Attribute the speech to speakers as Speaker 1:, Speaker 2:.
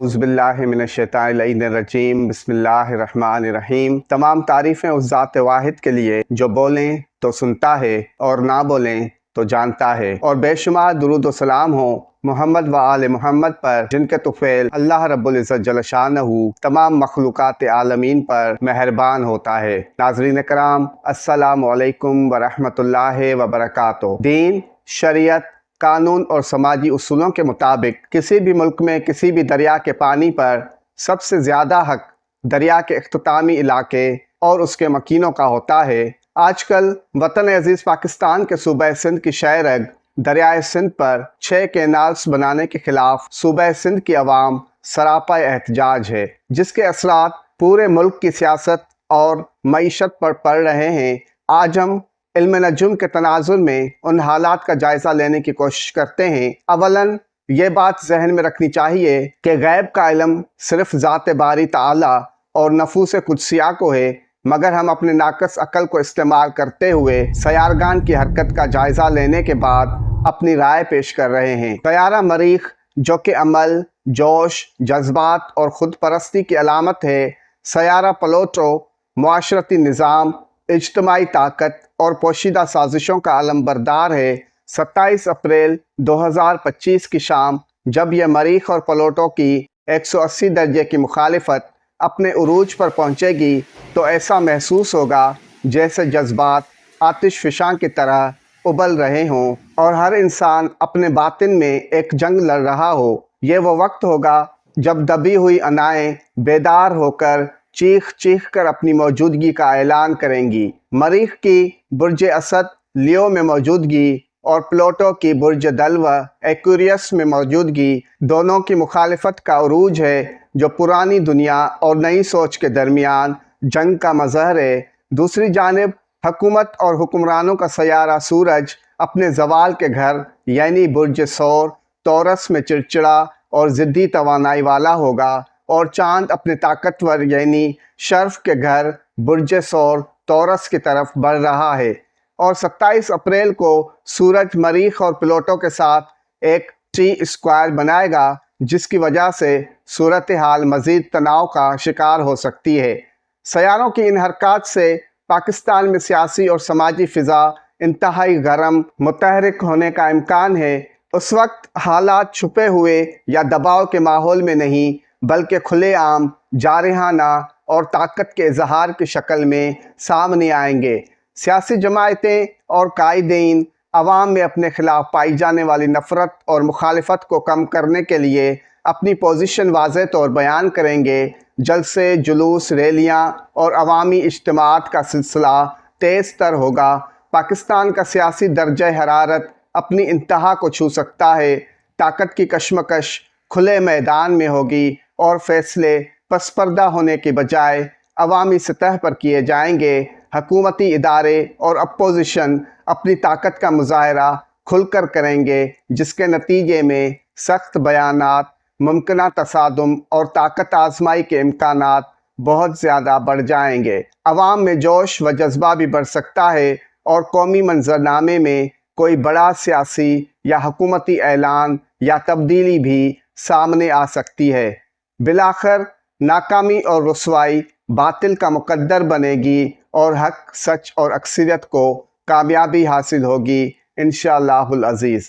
Speaker 1: औज़ुबिल्लाहिमिनश्शैतानिर्रजीम बिस्मिल्लाहिर्रहमानिर्रहीम। तमाम तारीफ़ें उस ज़ात वाहिद के लिए जो बोलें तो सुनता है और ना बोलें तो जानता है, और बेशुमार दुरूद व सलाम हो मोहम्मद व आले मोहम्मद पर, जिनके तुफ़ैल अल्लाह रब्बुल इज़्ज़त जल्ल शानहू तमाम मखलूक़ात आलमीन पर मेहरबान होता है। नाज़रीन कराम, अस्सलामु अलैकुम व रहमतुल्लाहि व बरकातुहू। दीन, शरीयत, कानून और समाजी उसूलों के मुताबिक किसी भी मुल्क में किसी भी दरिया के पानी पर सबसे ज़्यादा हक दरिया के इख्तितामी इलाके और उसके मकीनों का होता है। आजकल वतन अज़ीज़ पाकिस्तान के सूबा सिंध की शहरग दरियाए सिंध पर 6 कैनाल्स बनाने के खिलाफ सूबा सिंध की आवाम सरापा एहतजाज है, जिसके असरात पूरे मुल्क की सियासत और मईशत पर पड़ रहे हैं। आज हम इल्म नजुम के तनाजुर में उन हालात का जायज़ा लेने की कोशिश करते हैं। अवलन ये बात जहन में रखनी चाहिए कि गैब का इल्म सिर्फ ज़ात बारी ताला और नफूस कुदसिया को है, मगर हम अपने नाकस अकल को इस्तेमाल करते हुए सयारगान की हरकत का जायज़ा लेने के बाद अपनी राय पेश कर रहे हैं। सयारा मरीख, जो कि अमल, जोश, जज्बात और ख़ुद परस्ती की अलामत है, सयारा प्लूटो मुआशरती निज़ाम, इज्तमाई ताकत और पोशीदा साजिशों का अलमबरदार है। 27 अप्रैल 2025 की शाम जब यह मरीख और प्लूटो की 180 दर्जे की मुखालिफत अपने उरूज पर पहुंचेगी तो ऐसा महसूस होगा जैसे जज्बात आतिश फिशां की तरह उबल रहे हों और हर इंसान अपने बातिन में एक जंग लड़ रहा हो। ये वो वक्त होगा जब दबी हुई अनाएं बेदार होकर चीख चीख कर अपनी मौजूदगी का ऐलान करेंगी। मरीख की बुर्ज असद लियो में मौजूदगी और प्लूटो की बुर्ज दल्व एक्वेरियस में मौजूदगी दोनों की मुखालिफत का उरूज है, जो पुरानी दुनिया और नई सोच के दरमियान जंग का मज़हर है। दूसरी जानिब हुकूमत और हुक्मरानों का सयारा सूरज अपने जवाल के घर यानी बुर्ज सौर तौरस में चिड़चिड़ा और ज़िद्दी तवानाई वाला होगा, और चाँद अपने ताकतवर यानी शर्फ के घर बुर्ज सौर तौरस की तरफ बढ़ रहा है। और 27 अप्रैल को सूरज मरीख और प्लूटो के साथ एक टी स्क्वायर बनाएगा, जिसकी वजह से सूरत हाल मज़ीद तनाव का शिकार हो सकती है। सयारों की इन हरकत से पाकिस्तान में सियासी और समाजी फ़िज़ा इंतहाई गरम मुतहरिक होने का इम्कान है। उस वक्त हालात छुपे हुए या दबाव के माहौल में नहीं, बल्कि खुलेआम, जारहाना और ताकत के इजहार की शक्ल में सामने आएंगे। सियासी जमायतें और कायदीन अवाम में अपने खिलाफ पाई जाने वाली नफ़रत और मुखालिफत को कम करने के लिए अपनी पोजीशन वाज़े तौर बयान करेंगे। जलसे, जुलूस, रैलियाँ और अवामी इज्तिमात का सिलसिला तेज़ तर होगा। पाकिस्तान का सियासी दर्जा हरारत अपनी इंतहा को छू सकता है। ताकत की कशमकश खुले मैदान में होगी और फैसले पसपर्दा होने के बजाय अवामी सतह पर किए जाएंगे। हकूमती इदारे और अपोजिशन अपनी ताकत का मुजाहरा खुलकर करेंगे, जिसके नतीजे में सख्त बयानात, मुमकिना तसादुम और ताकत आजमाई के इम्कानात बहुत ज़्यादा बढ़ जाएंगे। अवाम में जोश व जज्बा भी बढ़ सकता है और कौमी मंजरनामे में कोई बड़ा सियासी या हुकूमती ऐलान या तब्दीली भी सामने आ सकती है। बिलाखिर नाकामी और रुसवाई बातिल का मुकद्दर बनेगी और हक, सच और अक्सरियत को कामयाबी हासिल होगी इंशाअल्लाहुल अज़ीज़।